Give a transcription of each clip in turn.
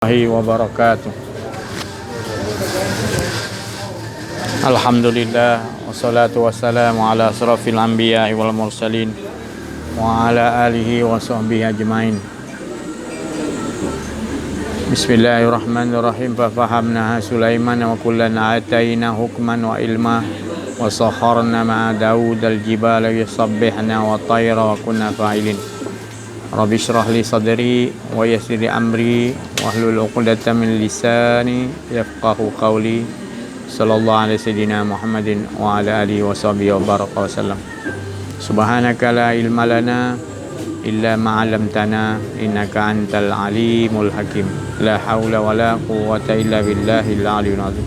Wabarakatuh. Alhamdulillah wassalatu wassalamu ala asrafil anbiya'i wal mursalin wa ala alihi wa sahbihi ajmain. Bismillahirrahmanirrahim. Fafahamnaha Sulaiman wa kullan ataina hukman wa ilma wa sakharna ma'a Daud al-jibala yusabbihna wa tayra wa kunna fa'ilin. Rabbi syrah li sadri wa yassir li amri wahlul 'uqdatam min lisani yafqahu qawli. Sallallahu alaihi sayyidina Muhammadin wa ala alihi wa sahbihi wa baraka wasallam. Subhanaka la ilma lana illa ma 'allamtana innaka antal alimul hakim. La haula wala quwwata illa billahil aliyyil azim.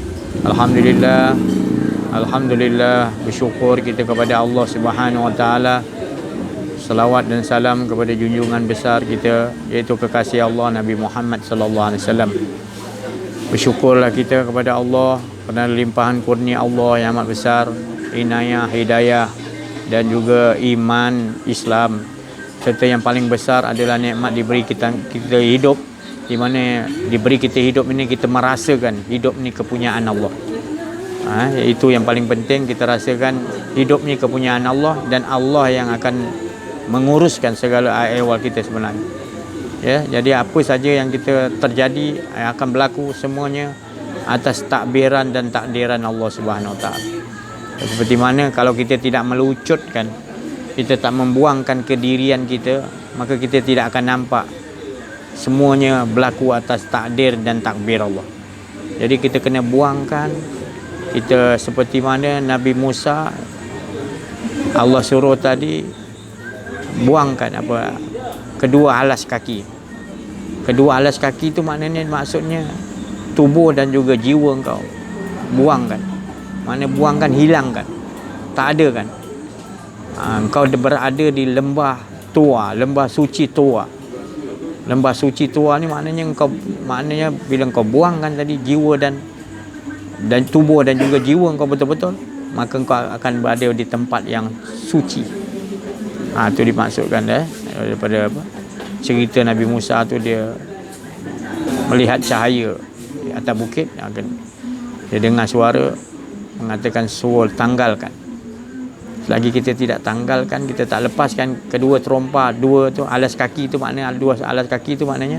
Alhamdulillah bersyukur kita kepada Allah Subhanahu wa taala. Salawat dan salam kepada junjungan besar kita, iaitu kekasih Allah Nabi Muhammad sallallahu alaihi wasallam. Bersyukurlah kita kepada Allah kerana limpahan kurnia Allah yang amat besar, inayah, hidayah dan juga iman Islam, serta yang paling besar adalah nikmat diberi kita hidup, di mana diberi kita hidup ini kita merasakan hidup ni kepunyaan Allah. Iaitu yang paling penting, kita rasakan hidup ni kepunyaan Allah dan Allah yang akan menguruskan segala ahwal kita sebenarnya. Ya, jadi apa saja yang kita terjadi akan berlaku semuanya atas takbiran dan takdiran Allah Subhanahu Wa Taala. Seperti mana kalau kita tidak melucutkan, kita tak membuangkan kedirian kita, maka kita tidak akan nampak semuanya berlaku atas takdir dan takbir Allah. Jadi kita kena buangkan. Kita seperti mana Nabi Musa, Allah suruh tadi buangkan kedua alas kaki. Kedua alas kaki itu maksudnya tubuh dan juga jiwa engkau. Buangkan. Mana buangkan, hilangkan. Tak ada kan. Engkau berada di lembah tua, lembah suci tua. Lembah suci tua ni maknanya bila engkau buangkan tadi jiwa dan tubuh dan juga jiwa engkau betul-betul, maka engkau akan berada di tempat yang suci. Itu dimaksudkan daripada cerita Nabi Musa tu, dia melihat cahaya di atas bukit, dia dengar suara mengatakan suruh tanggalkan. Selagi kita tidak tanggalkan, kita tak lepaskan kedua terompa, dua tu alas kaki tu, maknanya dua alas kaki tu maknanya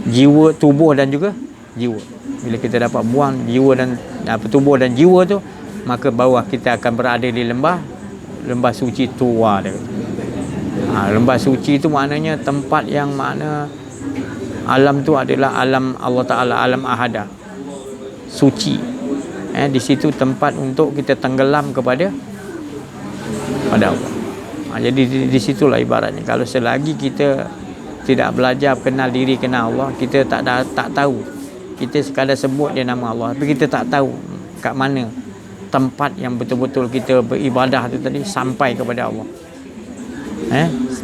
jiwa, tubuh dan juga jiwa. Bila kita dapat buang jiwa dan tubuh dan jiwa tu, maka bawah kita akan berada di lembah suci tua dia. Lembah suci itu maknanya tempat yang mana alam tu adalah alam Allah Ta'ala, alam ahadah, suci. Di situ tempat untuk kita tenggelam pada Allah. Jadi di situlah ibaratnya, kalau selagi kita tidak belajar kenal diri, kenal Allah, kita tak tahu. Kita sekadar sebut dia nama Allah, tapi kita tak tahu kat mana tempat yang betul-betul kita beribadah tu tadi sampai kepada Allah.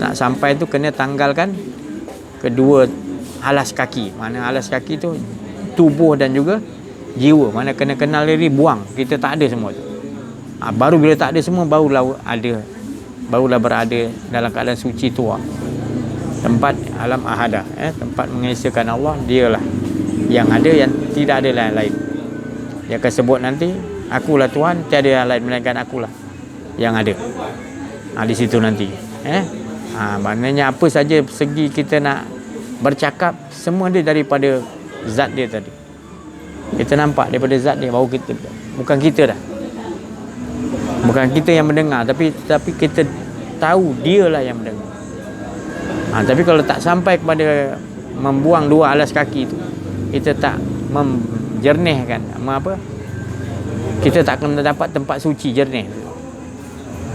Nak sampai tu kena tanggalkan kedua alas kaki. Mana alas kaki tu tubuh dan juga jiwa. Mana kena kenal diri, buang. Kita tak ada semua tu. Baru bila tak ada semua, barulah berada dalam keadaan suci tua. Tempat alam ahadah, tempat mengesahkan Allah, dialah yang ada, yang tidak ada lain. Dia akan sebut nanti, akulah Tuhan, tiada yang lain melainkan akulah yang ada. Di situ nanti. Maknanya apa saja segi kita nak bercakap, semua dia daripada zat dia tadi. Kita nampak daripada zat dia, baru kita, bukan kita dah. Bukan kita yang mendengar, tapi kita tahu dialah yang mendengar. Tapi kalau tak sampai kepada membuang dua alas kaki itu, kita tak menjernihkan kita tak akan dapat tempat suci jernih.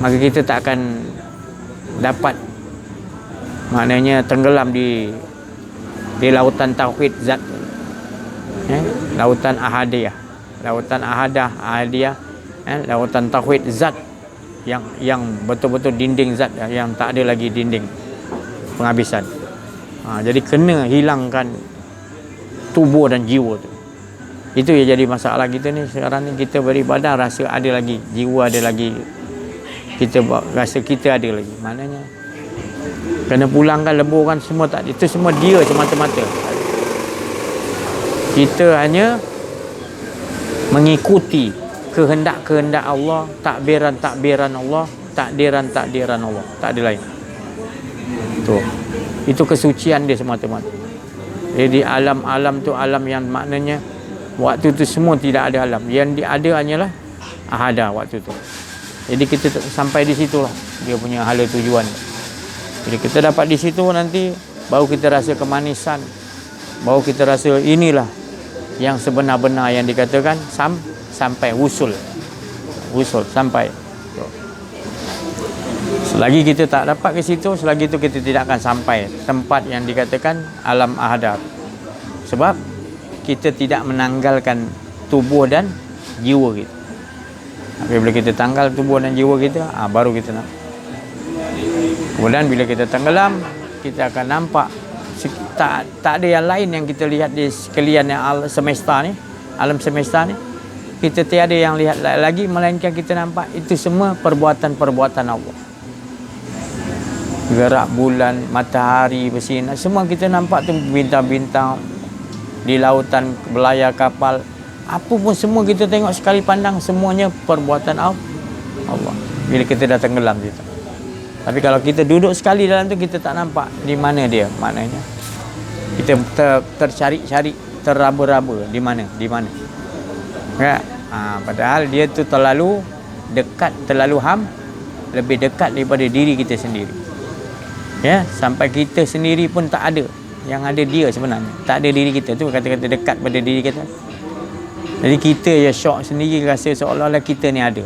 Maka kita tak akan dapat, maknanya tenggelam di lautan tauhid zat, lautan ahadiyah, lautan tauhid zat yang betul-betul dinding zat yang tak ada lagi dinding penghabisan. Jadi kena hilangkan tubuh dan jiwa tu. Itu yang jadi masalah kita ni sekarang ni. Kita beribadah rasa ada lagi jiwa, ada lagi, kita rasa kita ada lagi. Maknanya kena pulangkan, leburkan semua, tak, itu semua dia semata-mata. Kita hanya mengikuti kehendak-kehendak Allah, takbiran-takbiran Allah, takdiran-takdiran Allah, tak ada lain. Itu kesucian dia semata-mata. Jadi alam-alam tu alam yang maknanya waktu tu semua tidak ada alam. Yang ada hanyalah ahada waktu tu. Jadi kita sampai di situlah dia punya hala tujuan. Jadi kita dapat di situ nanti baru kita rasa kemanisan, baru kita rasa inilah yang sebenar-benar yang dikatakan sampai wusul sampai. Selagi kita tak dapat ke situ, selagi itu kita tidak akan sampai tempat yang dikatakan alam ahadar. Sebab kita tidak menanggalkan tubuh dan jiwa kita. Bila kita tanggal tubuh dan jiwa kita, baru kita nak. Kemudian bila kita tenggelam, kita akan nampak tak ada yang lain yang kita lihat di sekalian alam semesta ni. Alam semesta ni kita tiada yang lihat lagi, melainkan kita nampak itu semua perbuatan-perbuatan Allah. Gerak bulan, matahari bersinar, semua kita nampak tu bintang-bintang di lautan, belayar kapal, apa pun semua kita tengok sekali pandang, semuanya perbuatan Allah. Bila kita dah tenggelam situ. Tapi kalau kita duduk sekali dalam tu, kita tak nampak di mana dia, maknanya kita tercari-cari, terraba-raba di mana ya? Padahal dia tu terlalu dekat, terlalu lebih dekat daripada diri kita sendiri. Ya, sampai kita sendiri pun tak ada. Yang ada dia sebenarnya, tak ada diri kita. Tu kata-kata dekat pada diri kita. Jadi kita ya syok sendiri, rasa seolah-olah kita ni ada.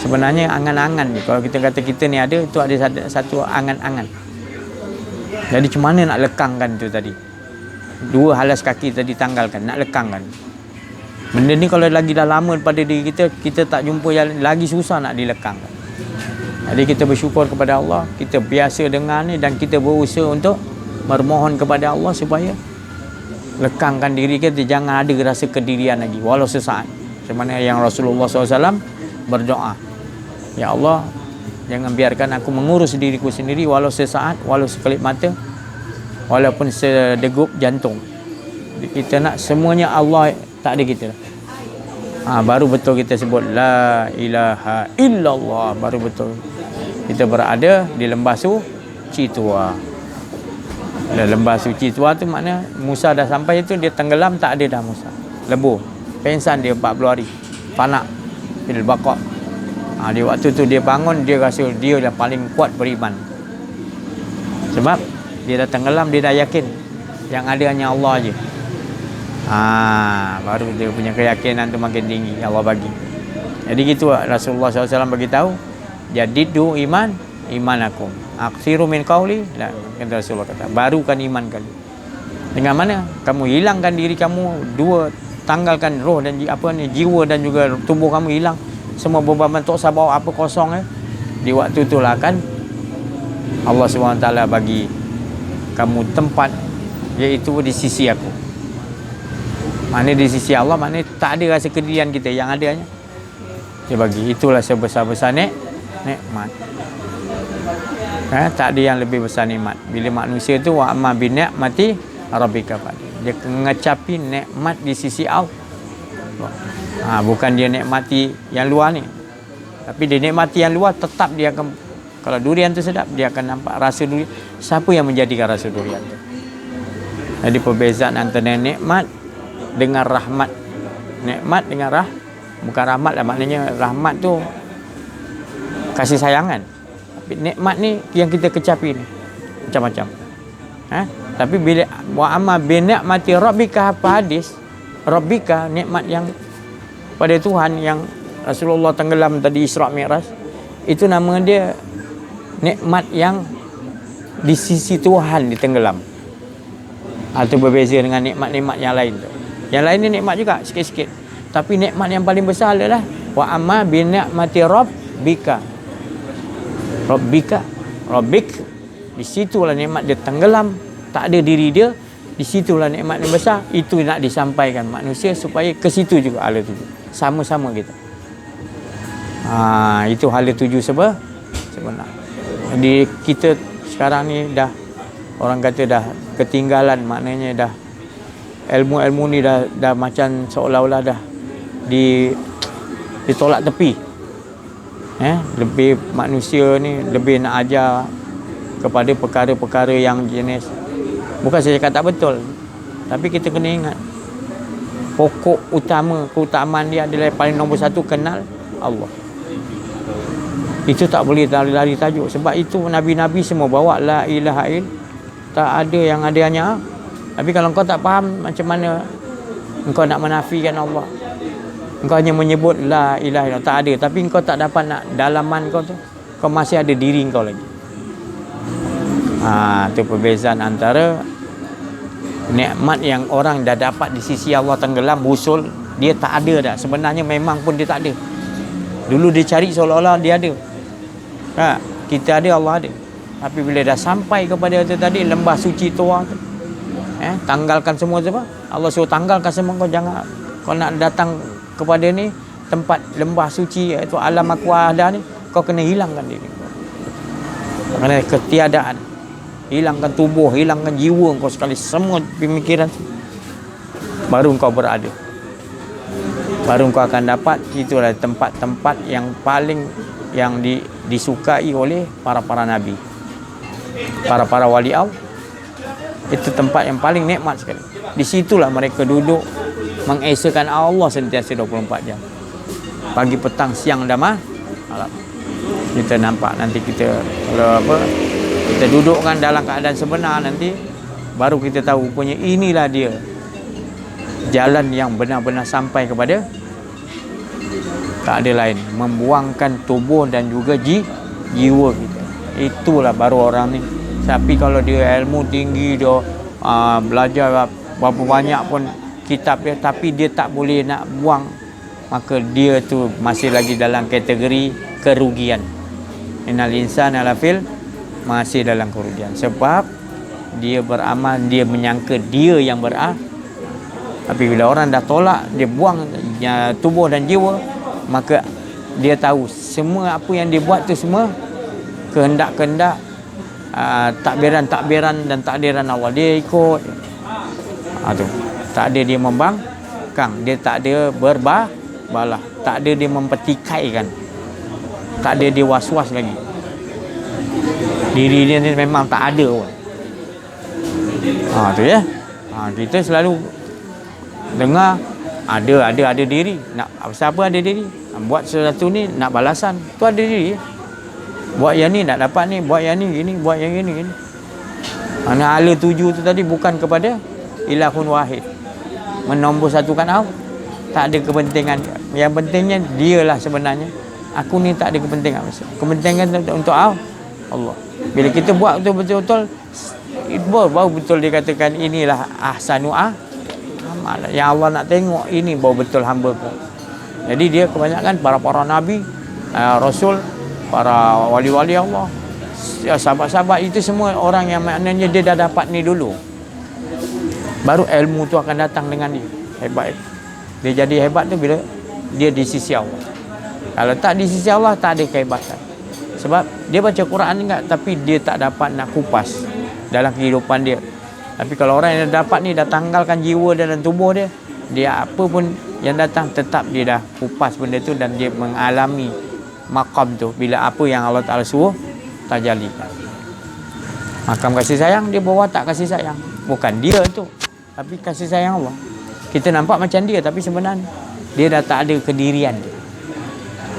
Sebenarnya angan-angan ni. Kalau kita kata kita ni ada, itu ada satu angan-angan. Jadi macam mana nak lekangkan tu tadi? Dua halas kaki tadi tanggalkan, nak lekangkan. Benda ni kalau lagi dah lama pada diri kita, kita tak jumpa yang lagi susah nak dilekangkan. Jadi kita bersyukur kepada Allah, kita biasa dengar ni dan kita berusaha untuk bermohon kepada Allah supaya lekangkan diri kita, jangan ada rasa kedirian lagi walau sesaat. Sebenarnya yang Rasulullah SAW berdoa, ya Allah, jangan biarkan aku mengurus diriku sendiri walau sesaat, walau sekelip mata, walaupun sedegup jantung. Kita nak semuanya Allah, tak ada kita. Baru betul kita sebut la ilaha illallah, baru betul kita berada di lembah suci tua. Lembah suci tua tu makna Musa dah sampai itu, dia tenggelam, tak ada dah Musa, lebur, pensan dia 40 hari, panak fil baqa. Dia waktu tu dia bangun, dia rasa dia dah paling kuat beriman. Sebab dia dah tenggelam, dia dah yakin yang ada hanya Allah je. Baru dia punya keyakinan tu makin tinggi, Allah bagi. Jadi gitu Rasulullah SAW bagi tahu, jadidu iman aku, aksiru min qauli, kata Rasulullah kata, barukan iman kali. Dengan mana? Kamu hilangkan diri kamu, tanggalkan roh dan jiwa dan juga tubuh kamu hilang. Semua beban tak usah bawa apa kosong. Di waktu itulah kan Allah SWT bagi kamu tempat, iaitu di sisi aku. Maknanya di sisi Allah, maknanya tak ada rasa kedirian kita, yang adanya dia bagi. Itulah sebesar-besar nikmat. Tak ada yang lebih besar nikmat. Bila manusia tu wa amma bi ni'mati rabbika, dia mengecapi nikmat di sisi Allah. Bukan dia nikmati yang luar ni, tapi dia nikmati yang luar, tetap dia akan, kalau durian tu sedap, dia akan nampak rasa durian. Siapa yang menjadikan rasa durian tu? Jadi perbezaan antara nikmat dengan rahmat. Nikmat dengan bukan rahmat lah, maknanya rahmat tu kasih sayangan. Tapi nikmat ni yang kita kecapi ni macam-macam. Tapi bila wa amma bi ni'mati rabbika, apa hadis rabbika, nikmat yang pada Tuhan yang Rasulullah tenggelam tadi Isra Mi'raj, itu nama dia nikmat yang di sisi Tuhan ditenggelam. Itu berbeza dengan nikmat-nikmat yang lain tu. Yang lain ni nikmat juga sikit-sikit, tapi nikmat yang paling besar adalah wa amma bi ni'mati rabbika. Rabbik, di situlah nikmat dia tenggelam, tak ada diri dia, di situlah nikmat yang besar. Itu nak disampaikan manusia supaya ke situ juga hala tuju, sama-sama kita. Itu hala tuju sebenar. Jadi kita sekarang ni dah, orang kata dah ketinggalan, maknanya dah ilmu-ilmu ni dah macam seolah-olah dah ditolak tepi. Lebih manusia ni lebih nak ajar kepada perkara-perkara yang jenis, bukan saya cakap tak betul, tapi kita kena ingat pokok keutamaan dia adalah paling nombor satu, kenal Allah. Itu tak boleh lari tajuk. Sebab itu Nabi-Nabi semua bawa la ilaha il, tak ada yang adanya. Tapi kalau kau tak faham macam mana engkau nak menafikan Allah, engkau hanya menyebut la ilaha illallah, tak ada, tapi engkau tak dapat nak dalaman kau tu, kau masih ada diri kau lagi. Itu perbezaan antara nikmat yang orang dah dapat di sisi Allah tenggelam, usul dia tak ada dah. Sebenarnya memang pun dia tak ada. Dulu dia cari seolah-olah dia ada. Kita ada, Allah ada. Tapi bila dah sampai kepada itu tadi, lembah suci Tuah tu, tanggalkan semua tu apa? Allah suruh tanggalkan semua, kau jangan, kau nak datang kepada ni tempat lembah suci iaitu alam aku ada ni, kau kena hilangkan diri kau. Kena ketiadaan. Hilangkan tubuh, hilangkan jiwa kau sekali, semua pemikiran, baru kau berada, baru kau akan dapat. Itulah tempat-tempat yang paling yang disukai oleh para nabi, para wali Allah. Itu tempat yang paling nikmat sekali. Di situlah mereka duduk mengesakan Allah sentiasa 24 jam, pagi, petang, siang dan malam. Kita nampak nanti kita kalau kita dudukkan dalam keadaan sebenar, nanti baru kita tahu punya inilah dia jalan yang benar-benar sampai kepada tak ada lain, membuangkan tubuh dan juga jiwa kita. Itulah baru orang ni. Tapi kalau dia ilmu tinggi, dia belajar berapa banyak pun kitab dia, tapi dia tak boleh nak buang, maka dia tu masih lagi dalam kategori kerugian. Innal insana lafil, masih dalam kerugian. Sebab dia beramal, dia menyangka dia yang beramal. Tapi bila orang dah tolak, dia buang tubuh dan jiwa, maka dia tahu semua apa yang dia buat tu semua kehendak-kehendak, takbiran dan takdiran Allah. Dia ikut. Tu. Tak ada dia membangkang, dia tak ada berbalah, tak ada dia mempertikaikan, tak ada dia was-was lagi. Diri dia ni memang tak ada pun. Tu ya. Kita selalu dengar ada diri. Nak apa ada diri? Buat sesuatu ni nak balasan, tu ada diri. Buat yang ni nak dapat ni, buat yang ni gini, buat yang gini. Mana ala tuju tu tadi bukan kepada ilahun wahid, menombor satukan Allah. Tak ada kepentingan. Yang pentingnya dialah sebenarnya. Aku ni tak ada kepentingan. Kepentingan untuk Allah. Bila kita buat betul-betul, baru betul dikatakan inilah ahsanu amal. Yang Allah nak tengok ini baru betul hamba pun. Jadi dia kebanyakan para nabi, rasul, para wali-wali Allah, sahabat-sahabat, itu semua orang yang maknanya dia dah dapat ni dulu. Baru ilmu tu akan datang dengan dia. Hebat. Dia jadi hebat tu bila dia di sisi Allah. Kalau tak di sisi Allah, tak ada kehebatan. Sebab dia baca Quran enggak, tapi dia tak dapat nak kupas dalam kehidupan dia. Tapi kalau orang yang dapat ni, dah tanggalkan jiwa dan tubuh dia, dia apa pun yang datang tetap dia dah kupas benda tu, dan dia mengalami maqam tu bila apa yang Allah Ta'ala suruh tajalikan. Makam kasih sayang, dia bawa tak kasih sayang. Bukan dia tu, tapi kasih sayang Allah. Kita nampak macam dia, tapi sebenarnya dia dah tak ada kedirian dia.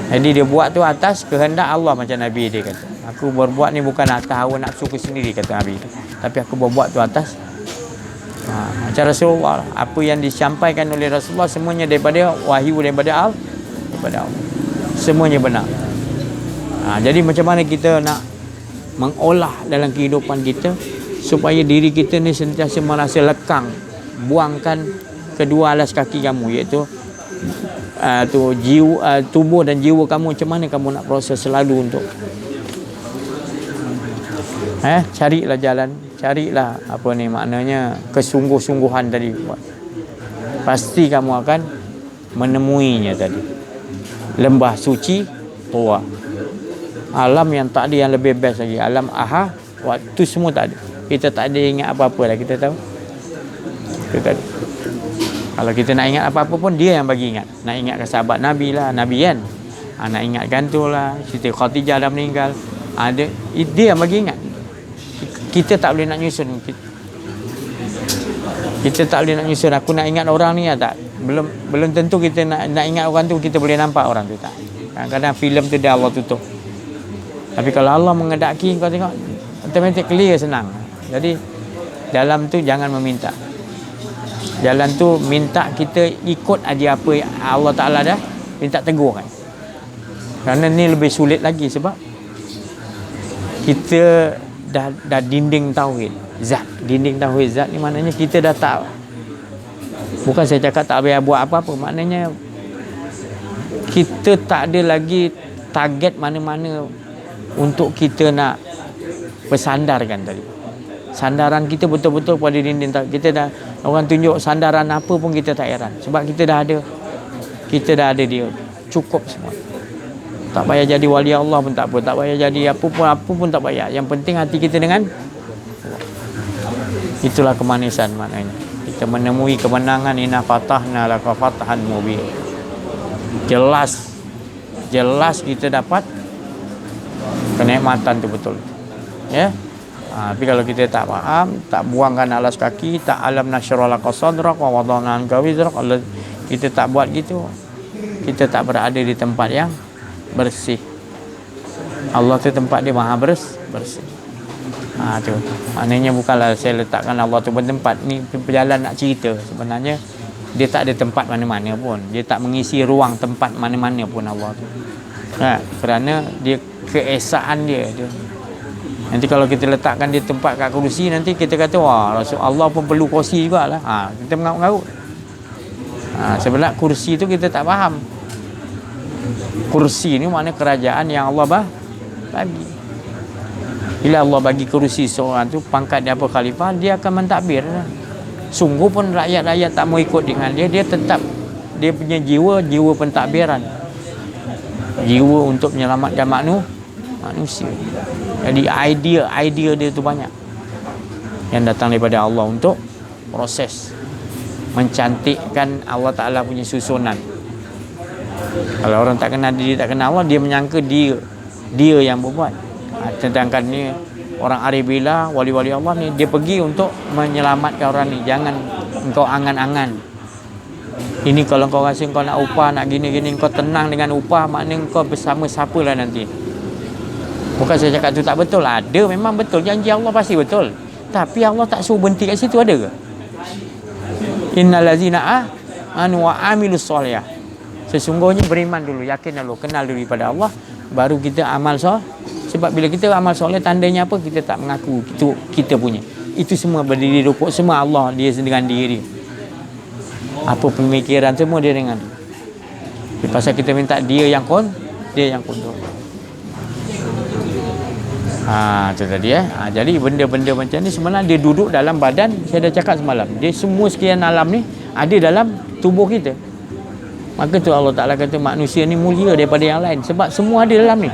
Jadi dia buat tu atas kehendak Allah, macam Nabi dia kata. Aku berbuat ni bukan atas hawa nafsu aku sendiri, kata Nabi tu, tapi aku berbuat tu atas macam Rasulullah. Apa yang disampaikan oleh Rasulullah semuanya daripada wahyu, daripada Allah. Semuanya benar. Jadi macam mana kita nak mengolah dalam kehidupan kita supaya diri kita ni sentiasa merasa lekang. Buangkan kedua alas kaki kamu, iaitu tubuh dan jiwa kamu. Macam mana kamu nak proses selalu untuk carilah jalan, carilah apa ni maknanya kesungguh-sungguhan tadi buat. Pasti kamu akan menemuinya tadi. Lembah suci Tuah, alam yang tak ada yang lebih best lagi, alam waktu semua tak ada. Kita tak ada ingat apa-apa lah, kita tahu. Kita tahu. Kalau kita nak ingat apa-apa pun dia yang bagi ingat. Nak ingatkan sahabat Nabi lah, Nabi kan. Nak ingatkan tu lah, Siti Khadijah dah meninggal. Dia yang bagi ingat. Kita tak boleh nak nyusun. Kita tak boleh nak nyusun. Aku nak ingat orang ni tak. Belum tentu kita nak ingat orang tu kita boleh nampak orang tu tak. Kadang-kadang filem tu dia Allah tutup. Tapi kalau Allah mengendaki, kau tengok automatic clear, senang. Jadi dalam tu jangan meminta. Jalan tu minta kita ikut aja apa yang Allah Ta'ala dah minta tegur kan. Kerana ni lebih sulit lagi sebab kita dah dinding tauhid zat. Dinding tauhid zat ni maknanya kita dah tak, bukan saya cakap tak boleh buat apa-apa, maknanya kita tak ada lagi target mana-mana untuk kita nak bersandarkan tadi. Sandaran kita betul-betul pada dinding tauhid. Kita dah, orang tunjuk sandaran apa pun kita tak heran sebab kita dah ada dia, cukup semua. Tak payah jadi wali Allah pun tak apa, tak payah jadi apa pun tak payah. Yang penting hati kita dengan itulah kemanisan maknanya. Kita menemui kemenangan, inna fatahna laka fathan mubin. Jelas kita dapat kenikmatan tu betul. Ya. Tapi kalau kita tak faham, tak buangkan alas kaki, tak alam nasyrah laka sadrak wa wada'na anka wizrak, kita tak buat gitu, kita tak berada di tempat yang bersih. Allah tu tempat dia maha bersih. Tu maknanya bukanlah saya letakkan Allah tu bertempat. Ni perjalanan nak cerita, sebenarnya dia tak ada tempat mana-mana pun, dia tak mengisi ruang tempat mana-mana pun Allah tu. Kerana dia keesaan dia. Nanti kalau kita letakkan dia tempat kat kerusi, nanti kita kata wah Rasul Allah pun perlu kursi jugalah. Kita mengarut-ngarut. Sebenarnya kursi tu kita tak faham. Kursi ni makna kerajaan yang Allah bagi. Bila Allah bagi kursi seorang tu, pangkat dia apa khalifah, dia akan mentadbir. Sungguh pun rakyat-rakyat tak mau ikut dengan dia, dia tetap dia punya jiwa pentadbiran. Jiwa untuk menyelamatkan manusia. Jadi idea dia tu banyak yang datang daripada Allah untuk proses mencantikkan Allah Ta'ala punya susunan. Kalau orang tak kenal dia, tak kenal Allah, dia menyangka dia yang berbuat. Sedangkan ni orang arif billah, wali-wali Allah ni, dia pergi untuk menyelamatkan orang ni. Jangan engkau angan-angan. Ini kalau kau rasa kau nak upah, nak gini-gini, kau tenang dengan upah, maknanya kau bersama siapalah nanti. Bukan saya cakap tu tak betul. Ada, memang betul. Janji Allah pasti betul. Tapi Allah tak suruh berhenti kat situ, ada ke? Innal ladzina amanu wa amilus solihah. Sesungguhnya beriman dulu, yakin dulu, kenal dulu pada Allah, baru kita amal soleh. Sebab bila kita amal soleh, tandanya apa? Kita tak mengaku itu kita punya. Itu semua berdiri rukuk, semua Allah dia dengan diri. Apa pemikiran semua dia dengan dia. Pasal kita minta dia yang kontrol. Itu tadi jadi benda-benda macam ni sebenarnya dia duduk dalam badan. Saya dah cakap semalam, dia semua sekian alam ni ada dalam tubuh kita. Maka tu Allah Ta'ala kata manusia ni mulia daripada yang lain sebab semua ada dalam ni.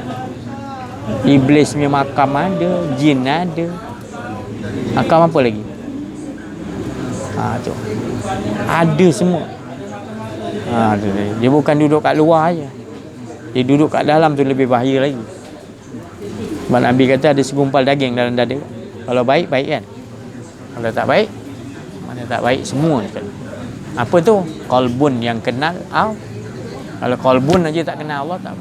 Iblis punya makam ada, jin ada, makam apa lagi? Tu ada semua. Tu dia bukan duduk kat luar aja, dia duduk kat dalam tu lebih bahaya lagi. Sebab Nabi kata ada segumpal daging dalam dada. Kalau baik kan, kalau tak baik, mana tak baik semua kan. Apa tu? Qalbun yang kenal Allah. Kalau qalbun aja tak kenal Allah, tak.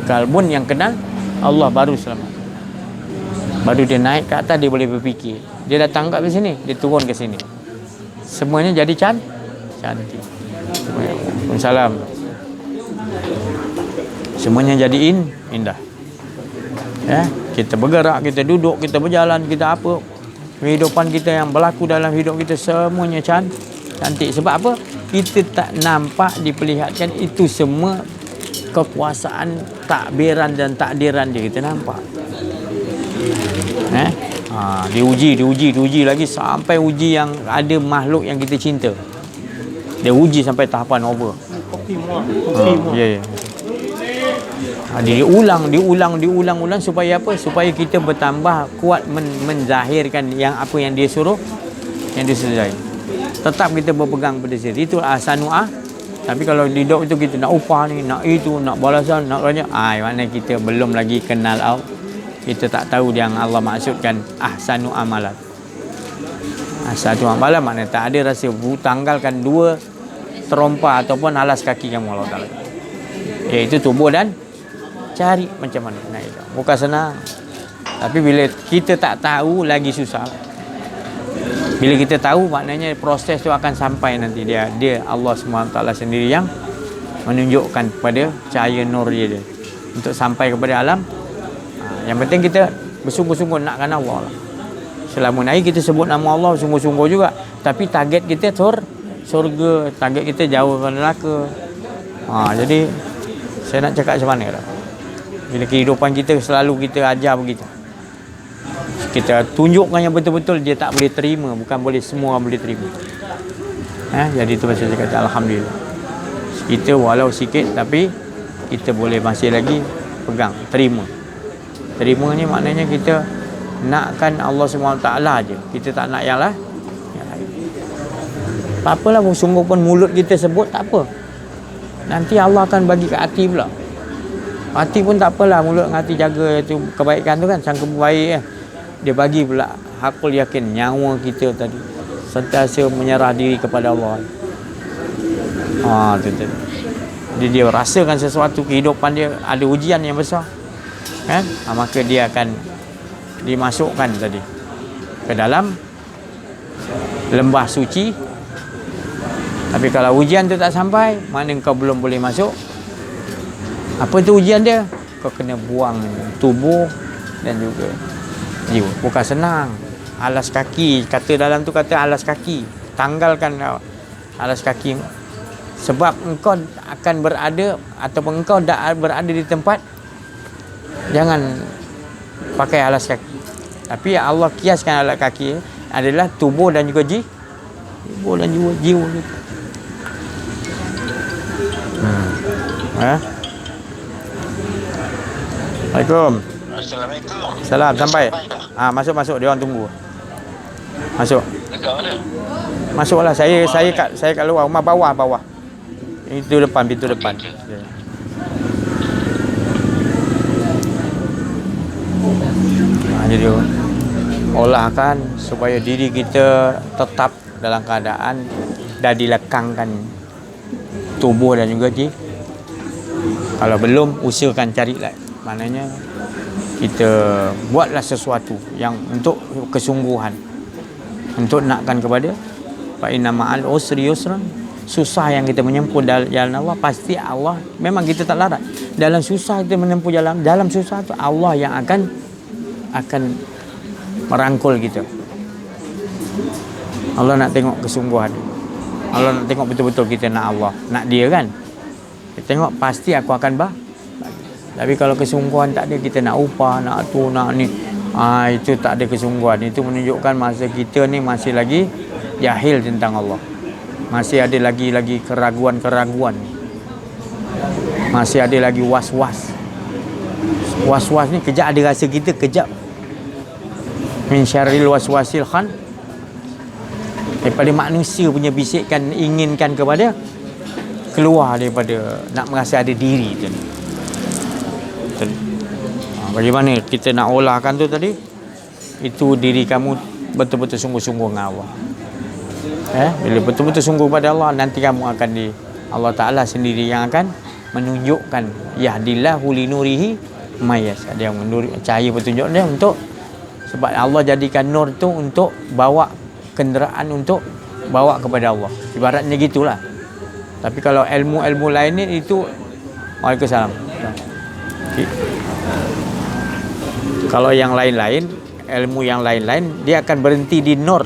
Qalbun yang kenal Allah baru selamat. Baru dia naik ke atas, dia boleh berfikir. Dia datang kat sini, dia turun ke sini. Semuanya jadi cantik. Waalaikumsalam. Semuanya jadi indah. Kita bergerak, kita duduk, kita berjalan, kita apa, kehidupan kita yang berlaku dalam hidup kita semuanya cantik. Sebab apa? Kita tak nampak diperlihatkan itu semua kekuasaan takbiran dan takdiran dia, kita nampak. Diuji lagi sampai uji yang ada makhluk yang kita cinta. Dia uji sampai tahapan over. Ya. Diulang supaya apa? Supaya kita bertambah kuat menzahirkan yang apa yang dia suruh, yang dia selesai. tetap kita berpegang pada sihir. Itu ahsanu'ah. Tapi kalau hidup itu kita nak upah ni, nak itu, nak balasan, nak banyak, maknanya kita belum lagi kenal Allah. Kita tak tahu yang Allah maksudkan ahsanu amalan. Ahsanu amalan maknanya tak ada rasa tanggalkan dua terompa ataupun alas kaki kamu Allah Ta'ala. Iaitu tubuh dan cari macam mana. Nah, itu bukan senang. Tapi bila kita tak tahu lagi susah. Bila kita tahu maknanya proses tu akan sampai nanti dia Allah SWT sendiri yang menunjukkan kepada cahaya nur dia untuk sampai kepada alam. Yang penting kita bersungguh-sungguh nakkan Allah lah. Selama ni kita sebut nama Allah sungguh-sungguh juga, tapi target kita surga, target kita jauh dari neraka. Jadi saya nak cakap macam mana lah. Bila kehidupan kita selalu kita ajar begitu, kita tunjukkan yang betul-betul dia tak boleh terima, bukan boleh semua orang boleh terima. Jadi itu saya cakap alhamdulillah. Kita walau sikit tapi kita boleh masih lagi pegang, terima. Terima ni maknanya kita nakkan Allah SWT aja. Kita tak nak yang lain. Tak apalah, sungguh pun mulut kita sebut tak apa. Nanti Allah akan bagi ke hati pula. Hati pun tak apalah, mulut dengan hati jaga itu kebaikan tu kan, sangka baik kan. Dia bagi pula hakul yakin nyawa kita tadi sentiasa menyerah diri kepada Allah. Tu. Jadi dia rasakan sesuatu kehidupan dia ada ujian yang besar. Kan? Maka dia akan dimasukkan tadi ke dalam lembah suci. Tapi kalau ujian tu tak sampai, mana kau belum boleh masuk. Apa tu ujian dia? Kau kena buang tubuh dan juga jiwa. Bukan senang. Alas kaki, kata dalam tu kata alas kaki. Tanggalkan alas kaki. Sebab engkau akan berada ataupun engkau dah berada di tempat, jangan pakai alas kaki. Tapi Allah kiaskan alas kaki adalah tubuh dan juga tubuh dan juga jiwa. Assalamualaikum. Assalamualaikum. Salam, sampai. Masuk dia orang tunggu. Masuk. Dekat mana? Masuklah. Saya kat luar rumah, bawah. Itu depan, pintu depan. Okay. Jadi olahkan supaya diri kita tetap dalam keadaan dah dilekangkan tubuh dan juga kalau belum, usahakan carilah. Maknanya kita buatlah sesuatu yang untuk kesungguhan, untuk nakkan kepada fa inna ma'al usri yusran. Susah yang kita menempuh jalan Allah, pasti Allah, memang kita tak larat. Dalam susah kita menempuh jalan, dalam susah tu Allah yang akan merangkul kita. Allah nak tengok kesungguhan. Allah nak tengok betul-betul kita nak Allah, nak dia kan. Kita tengok pasti aku akan bagi. Tapi kalau kesungguhan tak ada, kita nak upah, nak tu, nak ni, itu tak ada kesungguhan. Itu menunjukkan masa kita ni masih lagi jahil tentang Allah. Masih ada lagi keraguan-keraguan. Masih ada lagi was-was. Was-was ni kejap ada rasa kita, kejap min syarril waswasil khan, daripada manusia punya bisikan inginkan kepada keluar daripada nak merasa ada diri tu. Bagaimana kita nak olahkan tu tadi? Itu diri kamu betul-betul sungguh-sungguh dengan Allah. Bila betul-betul sungguh pada Allah, nanti kamu akan Allah Ta'ala sendiri yang akan menunjukkan yahdillahu linurihi mayas. Dia menunjuk cahaya petunjuk dia untuk, sebab Allah jadikan nur tu untuk bawa kenderaan, untuk bawa kepada Allah. Ibaratnya gitulah. Tapi kalau ilmu-ilmu lain ni itu, Waalaikumsalam. Kalau yang lain-lain, ilmu yang lain-lain, dia akan berhenti di nur.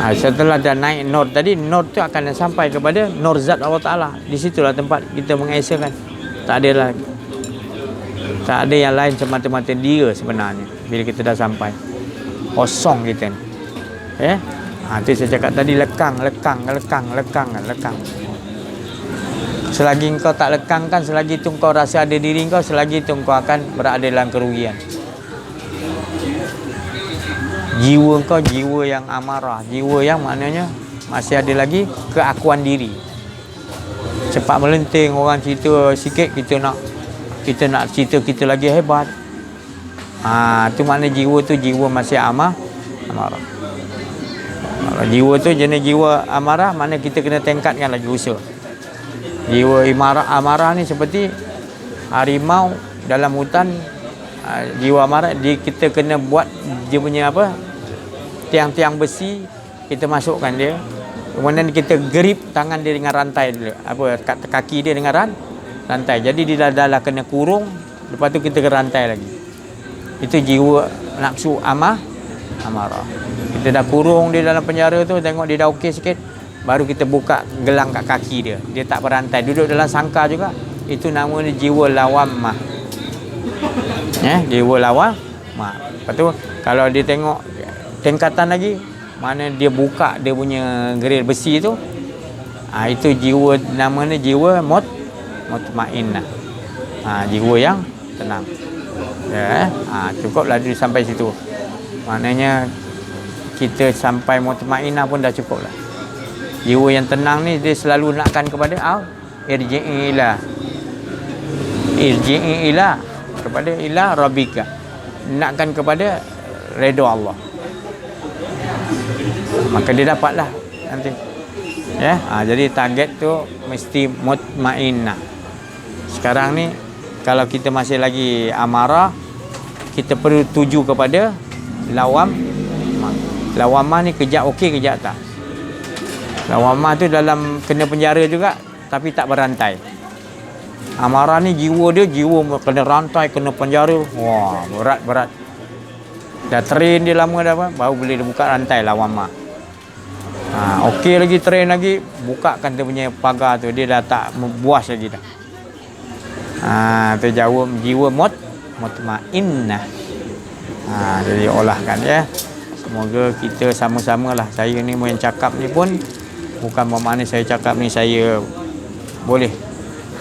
Setelah dah naik nur tadi, nur tu akan sampai kepada nur zat Allah Ta'ala. Di situlah tempat kita mengesakan. Tak ada yang lain semata-mata dia sebenarnya. Bila kita dah sampai, kosong kita ni. Itu saya cakap tadi, lekang. Selagi engkau tak lekangkan, selagi itu engkau rasa ada diri engkau, selagi itu engkau akan berada dalam kerugian. Jiwa kau jiwa yang amarah, jiwa yang maknanya masih ada lagi keakuan diri. Cepat melenting, orang cerita sikit kita nak cerita kita lagi hebat. Tu makna jiwa tu jiwa masih amarah. Jiwa tu jenis jiwa amarah, mana kita kena tingkatkan lagi usaha. Jiwa amarah ni seperti harimau dalam hutan. Jiwa amarah kita kena buat dia punya apa, tiang-tiang besi, kita masukkan dia, kemudian kita grip tangan dia dengan rantai dulu, kaki dia dengan rantai, jadi dia dah kena kurung, lepas tu kita ke rantai lagi. Itu jiwa nafsu amarah. Kita dah kurung dia dalam penjara tu, tengok dia dah okey sikit, baru kita buka gelang kat kaki dia, dia tak berantai, duduk dalam sangkar juga. Itu namanya jiwa lawamah. Jiwa lawamah. Lepas tu kalau dia tengok tingkatan lagi, mana dia buka dia punya grill besi tu, itu jiwa, namanya jiwa mutmainnah. Jiwa yang tenang. Cukuplah dia sampai situ. Maknanya kita sampai mutmainnah pun dah cukup lah. Jiwa yang tenang ni dia selalu nakkan kepada irji'i ila kepada ila rabbika, nakkan kepada redha Allah, maka dia dapatlah nanti. Jadi target tu mesti mutmainnah. Sekarang ni kalau kita masih lagi amarah, kita perlu tuju kepada lawamah ni, kejap okey kejap tak. Lawamah tu dalam kena penjara juga tapi tak berantai. Amarah ni jiwa kena rantai, kena penjara. Wah, berat. Dah train dia lama dah, baru boleh dia buka rantai lawamah. Okey lagi, train lagi, bukakan dia punya pagar tu, dia dah tak buas lagi dah. Tu jiwa mutmainnah. Jadi olahkan ya. Semoga kita sama-samalah. Saya ni yang cakap ni pun bukan bermakna saya cakap ni saya boleh.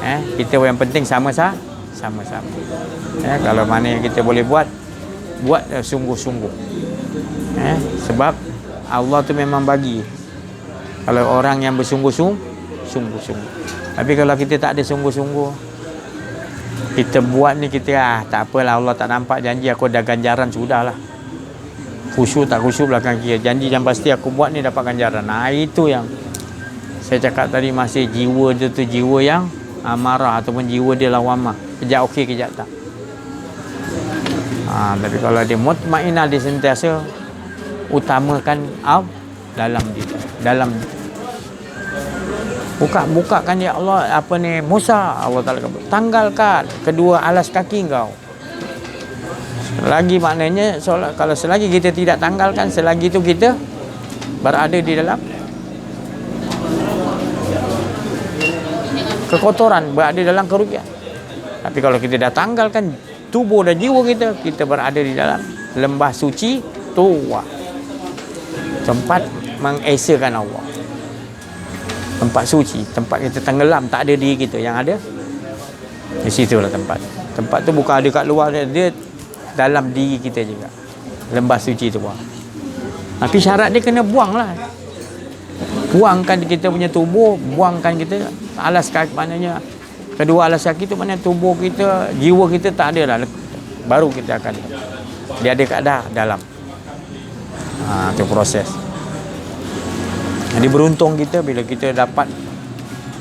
Kita yang penting sama-sama. Kalau mana yang kita boleh buat sungguh-sungguh. Sebab Allah tu memang bagi kalau orang yang bersungguh-sungguh. Tapi kalau kita tak ada sungguh-sungguh, kita buat ni, kita tak apalah, Allah tak nampak, janji aku dah ganjaran, sudahlah. Khusyuk tak khusyuk belakang kira, janji yang pasti aku buat ni dapat ganjaran. Itu yang saya cakap tadi, masih jiwa tu jiwa yang amarah ataupun jiwa dia lawamah, kejap okey kejap tak. Tapi kalau dia mutmainnah, dia sentiasa utamakan dalam bukakan ya Allah Musa, Allah Taala tanggalkan kedua alas kaki kau. Selagi maknanya kalau selagi kita tidak tanggalkan, selagi itu kita berada di dalam kekotoran, berada dalam kerugian. Tapi kalau kita dah tanggalkan tubuh dan jiwa kita berada di dalam lembah suci Tuwa, tempat mengesakan Allah, tempat suci, tempat kita tenggelam, tak ada diri kita, yang ada di situlah tempat tu bukan ada kat luar, dia dalam diri kita juga, lembah suci Tuwa. Tapi syarat dia kena buangkan kita punya tubuh, buangkan kita alas kaki, maknanya kedua alas kaki tu, maknanya tubuh kita, jiwa kita tak ada lah, baru kita akan dia ada kat dalam. Itu proses. Jadi beruntung kita bila kita dapat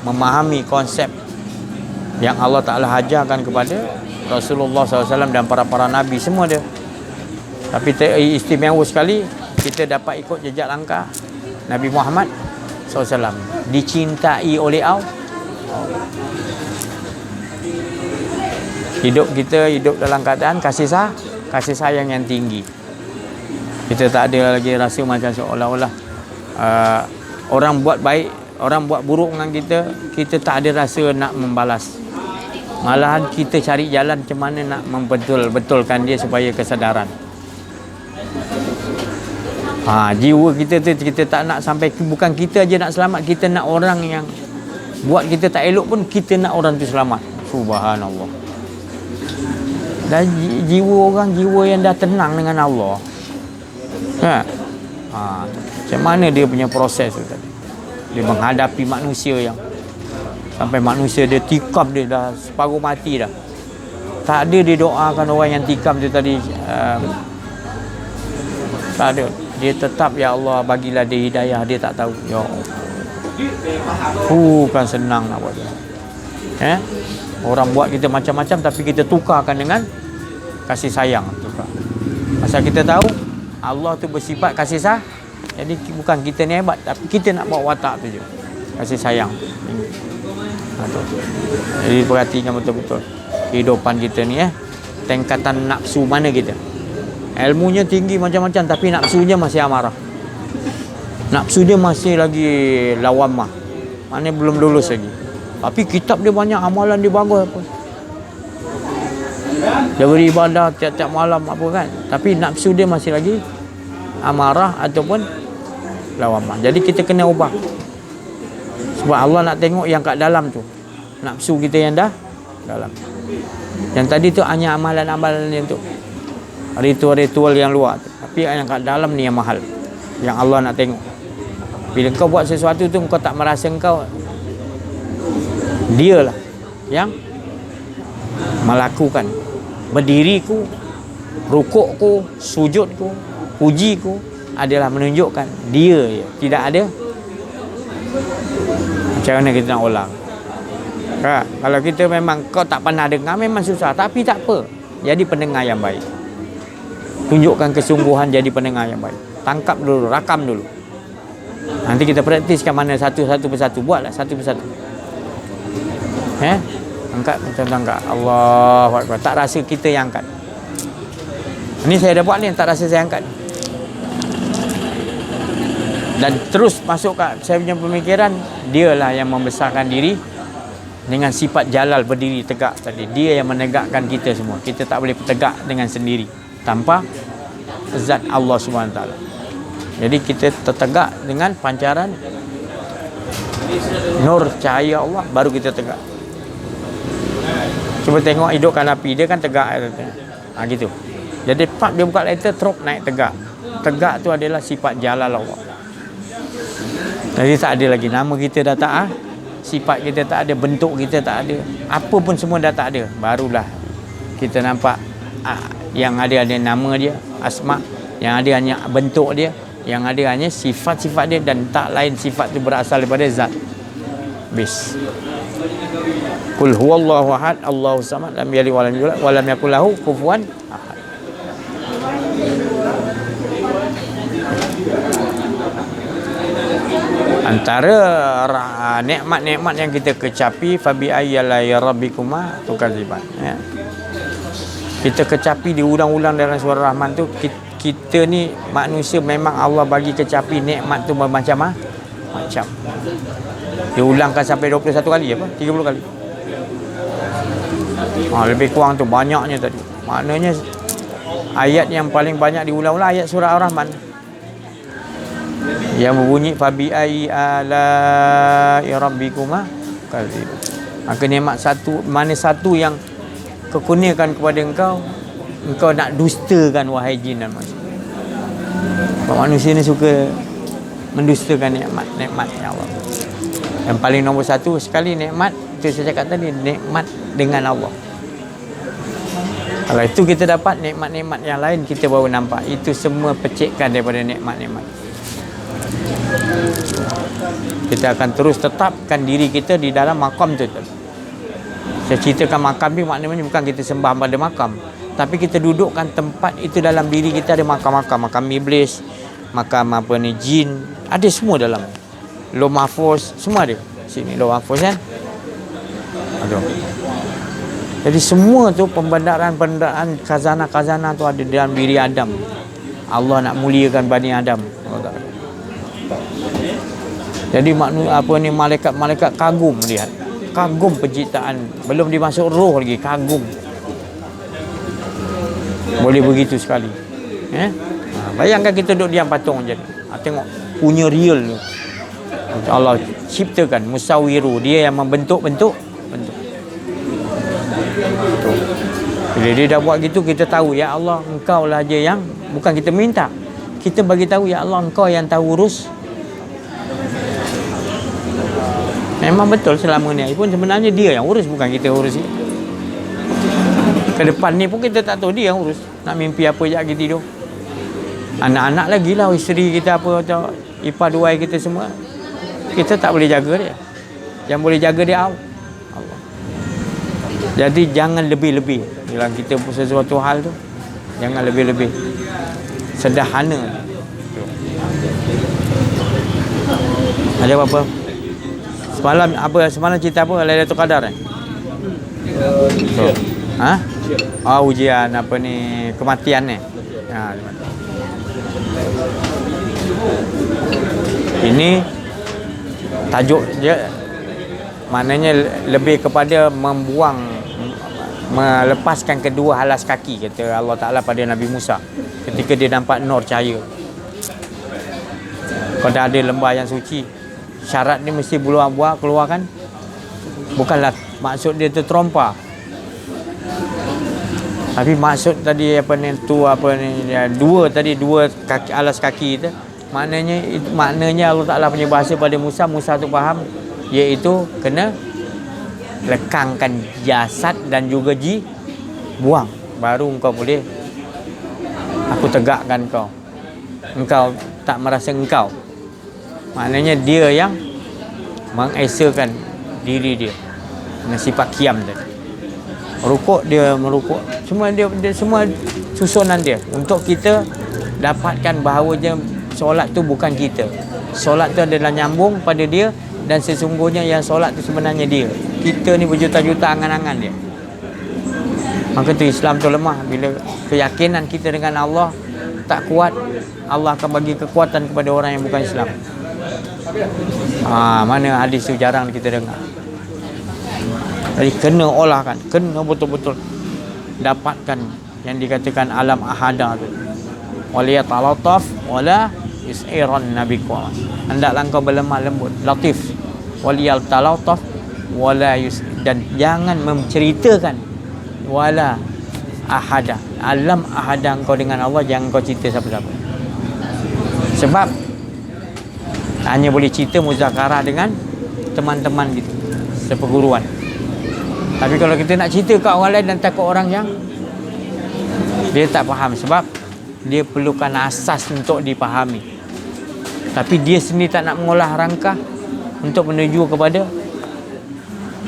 memahami konsep yang Allah Ta'ala ajarkan kepada Rasulullah SAW dan para Nabi semua dia. Tapi istimewa sekali kita dapat ikut jejak langkah Nabi Muhammad SAW, dicintai oleh Allah. Hidup dalam keadaan kasih sayang yang tinggi. Kita tak ada lagi rasa macam seolah-olah orang buat baik, orang buat buruk dengan kita tak ada rasa nak membalas. Malahan kita cari jalan macam mana nak betulkan dia supaya kesedaran. Jiwa kita tu kita tak nak sampai, bukan kita aja nak selamat, kita nak orang yang buat kita tak elok pun kita nak orang tu selamat. Subhanallah. Dan jiwa orang, jiwa yang dah tenang dengan Allah, Ha. Macam mana dia punya proses tu tadi? Dia menghadapi manusia yang sampai manusia dia tikam, dia dah separuh mati dah. Tak ada dia doakan orang yang tikam tu tadi, tak ada. Dia tetap, ya Allah bagilah dia hidayah. Dia tak tahu. Ya Allah, bukan senang nak buat dia. Orang buat kita macam-macam, tapi kita tukarkan dengan kasih sayang. Tukar. Pasal kita tahu Allah tu bersifat kasih sayang. Jadi bukan kita ni hebat, tapi kita nak bawa watak tu je, kasih sayang. Jadi perhatikan betul-betul kehidupan kita ni, tingkatan nafsu mana kita. Ilmunya tinggi macam-macam, tapi nafsunya masih amarah. Nafsu dia masih lagi lawamah, maknanya belum lulus lagi. Tapi kitab dia banyak, amalan dia bagus apa. Dia beribadah tiap-tiap malam apa kan, tapi nafsu dia masih lagi amarah ataupun lawamah. Jadi kita kena ubah. Sebab Allah nak tengok yang kat dalam tu, nafsu kita yang dah dalam. Yang tadi tu hanya amalan-amalan yang tu, ritual-ritual yang luar tu. Tapi yang kat dalam ni yang mahal, yang Allah nak tengok. Bila kau buat sesuatu tu, kau tak merasa kau, dia lah yang melakukan. Berdiriku, rukukku, sujudku, pujiku adalah menunjukkan dia je. Tidak ada. Macam mana kita nak ulang? Kalau kita memang kau tak pernah dengar, memang susah. Tapi tak apa, jadi pendengar yang baik. Tunjukkan kesungguhan, jadi pendengar yang baik. Tangkap dulu, rakam dulu. Nanti kita praktiskan mana satu-satu persatu. Buatlah satu persatu. Angkat macam tangkap. Allahu Akbar. Tak rasa kita yang angkat. Ini saya dah buat ni, tak rasa saya angkat. Dan terus masuk kat saya punya pemikiran, dialah yang membesarkan diri dengan sifat jalal, berdiri tegak tadi. Dia yang menegakkan kita semua. Kita tak boleh tegak dengan sendiri tanpa zat Allah SWT. Jadi kita tertegak dengan pancaran nur cahaya Allah, baru kita tegak. Cuba tengok hidupkan api, dia kan tegak. Gitu. Jadi pak dia buka lighter, teruk naik tegak. Tegak tu adalah sifat jalal Allah. Jadi tak ada lagi nama kita dah tak, sifat kita tak ada, bentuk kita tak ada, apa pun semua dah tak ada. Barulah kita nampak yang ada nama dia, asma, yang ada hanya bentuk dia, yang ada hanya sifat-sifat dia, dan tak lain sifat tu berasal daripada zat. Bis. Qul huwallahu ahad, Allahus samad, lam yalid wa lam yulad wa lam yakul lahu kufuwan ahad. Antara nikmat-nikmat yang kita kecapi, fabi ayyalai rabbikuma tukadziban, ya. Kita kecapi diulang-ulang dalam surah Rahman tu. Kita ni manusia memang Allah bagi kecapi nikmat tu macam-macam. Diulangkan sampai 21 kali apa? 30 kali. Lebih kurang tu banyaknya tadi. Maknanya ayat yang paling banyak diulang-ulang ayat surah Ar-Rahman yang berbunyi fabi ai ala rabbikuma kadzib. Maka nikmat satu, mana satu yang kekurniakan kepada engkau nak dustakan, wahai jin dan manusia. Sebab manusia ni suka mendustakan nikmat Allah. Yang paling nombor satu sekali nikmat, itu saya cakap tadi, nikmat dengan Allah. Kalau itu kita dapat, nikmat-nikmat yang lain kita baru nampak. Itu semua pecikkan daripada nikmat-nikmat. Kita akan terus tetapkan diri kita di dalam makam tu. Saya ceritakan makam ni maknanya bukan kita sembah pada makam, tapi kita dudukkan tempat itu dalam diri kita. Ada makam-makam, makam iblis, makam apa ni, jin, ada semua dalam. Lauh mahfuz semua ada. Sini lauh mahfuz kan. Aduh. Jadi semua tu pembendaraan khazanah-khazanah tu ada dalam diri Adam. Allah nak muliakan Bani Adam. Jadi malaikat-malaikat kagum lihat. Kagum penciptaan, belum dimasuk roh lagi, kagum. Boleh begitu sekali. Bayangkan kita duduk diam patung je. Tengok punya real tu. Allah ciptakan musawiru, dia yang membentuk-bentuk bentuk. Bila dia dah buat gitu, kita tahu ya Allah, engkau lah je yang, bukan kita minta, kita bagi tahu, ya Allah, Engkau yang tahu urus. Memang betul selama ni pun sebenarnya dia yang urus, bukan kita urus. Ke depan ni pun kita tak tahu, dia yang urus. Nak mimpi apa je kita tidur. Anak-anak lagi lah, isteri kita apa, atau ipar duai kita semua, kita tak boleh jaga dia. Yang boleh jaga dia Allah. Jadi jangan lebih-lebih dalam kita sesuatu hal tu. Jangan lebih-lebih. Sederhana. Ada apa-apa? Semalam cerita apa? Lailatul Qadar Ha? Oh, ujian apa ni, kematian ni. Ha, ini tajuk dia, maknanya lebih kepada melepaskan kedua alas kaki, kata Allah Ta'ala pada Nabi Musa ketika dia nampak nur cahaya. Kalau dah ada lembah yang suci, syarat ni mesti keluarkan. Bukanlah maksud dia tu terompa, tapi maksud tadi dua kaki, alas kaki tu, maknanya Allah Ta'ala punya bahasa pada Musa tu faham, iaitu kena lekangkan jasad dan juga buang, baru engkau boleh aku tegakkan engkau tak merasa engkau. Maknanya dia yang mengesakan diri dia dengan sifat qiyam tadi. Rukuk, dia merukuk, semua dia semua susunan dia untuk kita dapatkan bahawa solat tu bukan kita. Solat tu adalah nyambung pada dia, dan sesungguhnya yang solat tu sebenarnya dia. Kita ni berjuta-juta angan-angan dia. Maka tu Islam tu lemah. Bila keyakinan kita dengan Allah tak kuat, Allah akan bagi kekuatan kepada orang yang bukan Islam. Mana hadis tu jarang kita dengar. Jadi kena olahkan, kena betul-betul dapatkan yang dikatakan alam ahada tu. Waliyat alataf wala yus'iran nabiqwa. Hendaklah engkau berlemah lembut, latif. Waliyal talataf wala dan jangan menceritakan wala ahada. Alam ahada engkau dengan Allah, jangan kau cerita siapa-siapa. Sebab hanya boleh cerita muzakarah dengan teman-teman gitu, seperguruan. Tapi kalau kita nak cerita kat orang lain dan takut orang yang dia tak faham, sebab dia perlukan asas untuk dipahami. Tapi dia sendiri tak nak mengolah rangkah untuk menuju kepada,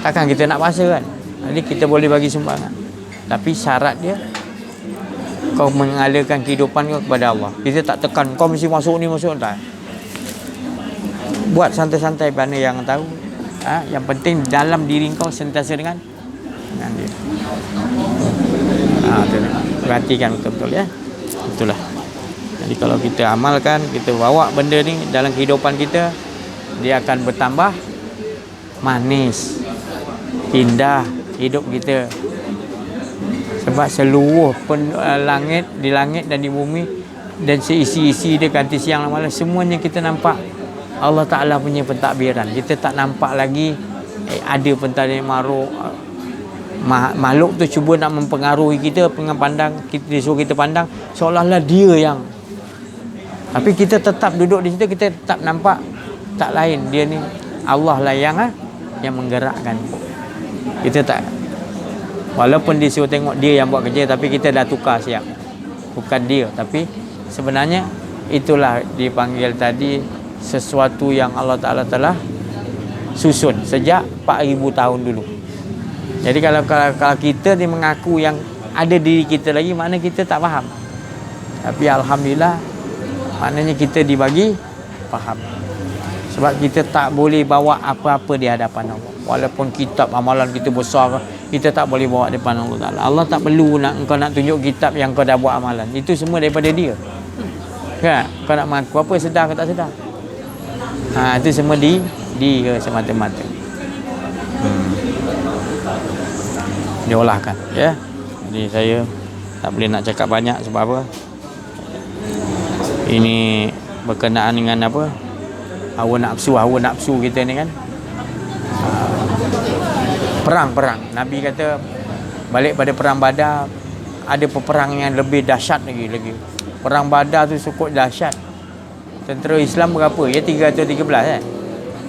takkan kita nak paksa kan. Jadi kita boleh bagi sumbangan, tapi syarat dia kau mengalirkan kehidupan kau kepada Allah. Kita tak tekan kau mesti masuk ni masuk tak. Buat santai-santai, mana yang tahu. Yang penting dalam diri kau sentiasa dengan dia. Perhatikan betul-betul ya. Itulah. Jadi kalau kita amalkan, kita bawa benda ni dalam kehidupan kita, dia akan bertambah manis, indah hidup kita. Sebab seluruh langit, di langit dan di bumi dan seisi-isi dia, ganti siang dan malam, semuanya kita nampak Allah Ta'ala punya pentadbiran. Kita tak nampak lagi ada pentadbiran makhluk tu cuba nak mempengaruhi kita dengan pandang kita, disuruh kita pandang seolah-olah dia yang, tapi kita tetap duduk di situ, kita tetap nampak tak lain, dia ni Allah lah yang menggerakkan. Kita tak, walaupun disuruh tengok dia yang buat kerja, tapi kita dah tukar siap, bukan dia. Tapi sebenarnya itulah dipanggil tadi sesuatu yang Allah Ta'ala telah susun sejak 4,000 tahun dulu. Jadi kalau kita ni mengaku yang ada diri kita lagi, makna kita tak faham. Tapi Alhamdulillah, maknanya kita dibagi faham. Sebab kita tak boleh bawa apa-apa di hadapan Allah. Walaupun kitab amalan kita besar, kita tak boleh bawa di depan Allah Ta'ala. Allah tak perlu engkau nak tunjuk kitab yang kau dah buat amalan. Itu semua daripada dia. Kan? Kau nak mengaku apa, sedar ke tak sedar? Itu semua dia semata-mata. Diolahkan ya. Jadi saya tak boleh nak cakap banyak sebab apa? Ini berkenaan dengan apa? Hawa nafsu kita ni kan. Perang. Nabi kata balik pada perang Badar, ada peperang yang lebih dahsyat lagi. Perang Badar tu cukup dahsyat. Tentera Islam berapa? Ya 313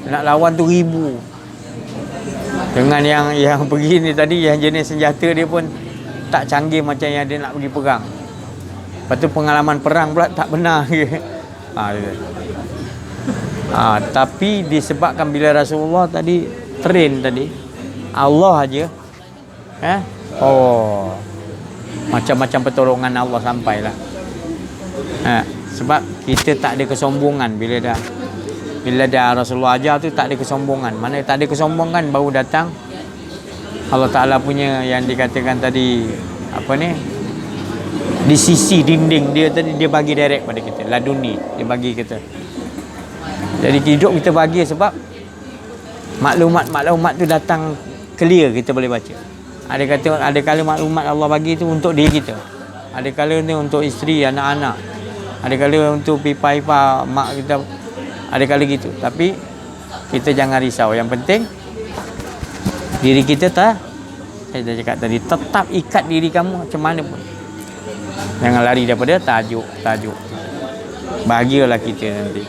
Nak lawan tu 1000. Dengan yang pergi ni tadi, yang jenis senjata dia pun tak canggih macam yang dia nak pergi perang. Lepas tu pengalaman perang pula tak benar. Tapi disebabkan bila Rasulullah tadi train tadi, Allah aja macam-macam pertolongan Allah sampailah. Sebab kita tak ada kesombongan. Bila dah Rasulullah ajar tu tak ada kesombongan. Mana tak ada kesombongan, baru datang Allah Ta'ala punya yang dikatakan tadi, di sisi dinding dia tadi, dia bagi direct pada kita, laduni, dia bagi kita. Jadi hidup kita bahagia sebab maklumat tu datang clear, kita boleh baca. Ada kala maklumat Allah bagi tu untuk diri kita, ada kala ni untuk isteri, anak-anak, ada kala untuk pipa-pipa mak kita, ada kala gitu. Tapi kita jangan risau, yang penting diri kita saya dah cakap tadi, tetap ikat diri kamu macam mana pun. Jangan lari daripada tajuk. Bahagialah kita nanti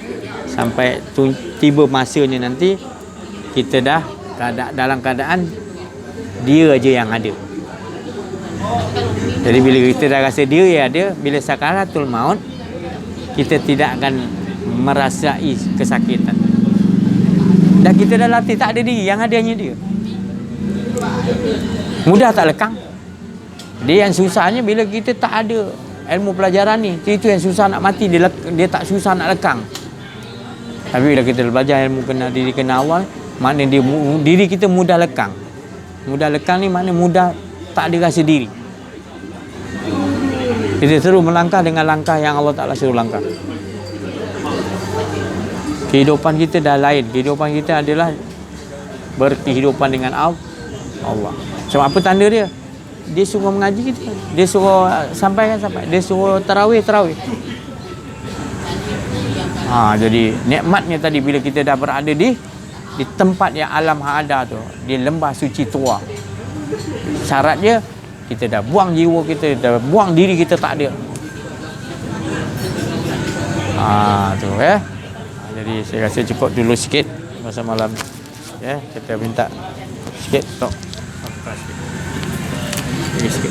sampai tiba masanya nanti kita dah dalam keadaan dia aja yang ada. Jadi bila kita dah rasa dia yang ada, bila sakaratul maut, kita tidak akan merasai kesakitan. Dan kita dah latih, tak ada diri, yang ada hanya dia. Mudah tak lekang? Dia yang susahnya bila kita tak ada ilmu pelajaran ni. Itu yang susah nak mati, dia tak susah nak lekang. Tapi bila kita belajar ilmu kenal diri, kenal awal, maknanya diri kita mudah lekang. Mudah lekang ni maknanya mudah tak ada rasa diri. Kita terus melangkah dengan langkah yang Allah Ta'ala suruh langkah. Kehidupan kita dah lain. Kehidupan kita adalah berkehidupan dengan Allah. Sebab apa tanda dia? Dia suruh mengaji kita, dia suruh sampai, dia suruh tarawih. Jadi nikmatnya tadi bila kita dah berada di tempat yang alam hada tu, di lembah suci tua. Syaratnya kita dah buang jiwa kita, dah buang diri kita, tak ada. Jadi saya rasa cukup dulu sikit masa malam. Kita minta sikit tok. Sikit.